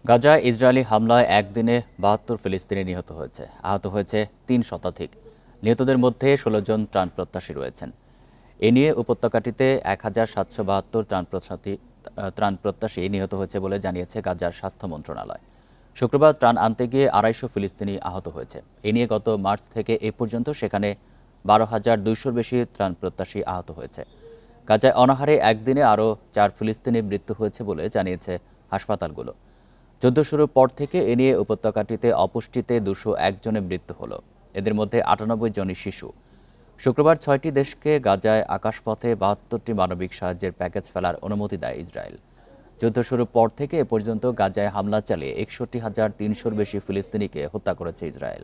গাজায় ইসরায়েলি হামলায় একদিনে ৭২ ফিলিস্তিনি নিহত হয়েছে, আহত হয়েছে ৩ শতাধিক। নিহতদের মধ্যে ১৬ জন ত্রাণপ্রত্যাশী রয়েছেন। এ নিয়ে উপত্যকাটিতে ১,৭৭২ ত্রাণপ্রত্যাশী নিহত হয়েছে বলে জানিয়েছে গাজার স্বাস্থ্য মন্ত্রণালয়। শুক্রবার ত্রাণ আনতে গিয়ে ২৫০ ফিলিস্তিনি আহত হয়েছে। এ নিয়ে গত মার্চ থেকে এ পর্যন্ত সেখানে ১২,২০০-র বেশি ত্রাণপ্রত্যাশী আহত হয়েছে। গাজায় অনাহারে একদিনে আরও ৪ ফিলিস্তিনি মৃত্যু হয়েছে বলে জানিয়েছে হাসপাতালগুলো। যুদ্ধ শুরুর পর থেকে এ নিয়ে উপত্যকাটিতে অপুষ্টিতে ২০১ জনের মৃত্যু হলো। এদের মধ্যে ৯৮ জনই শিশু। শুক্রবার ৬টি দেশকে গাজায় আকাশপথে ৭২টি মানবিক সাহায্যের প্যাকেজ ফেলার অনুমতি দেয় ইসরায়েল। যুদ্ধ শুরুর পর থেকে এ পর্যন্ত গাজায় হামলা চালিয়ে ৬১,৩০০-র বেশি ফিলিস্তিনিকে হত্যা করেছে ইসরায়েল।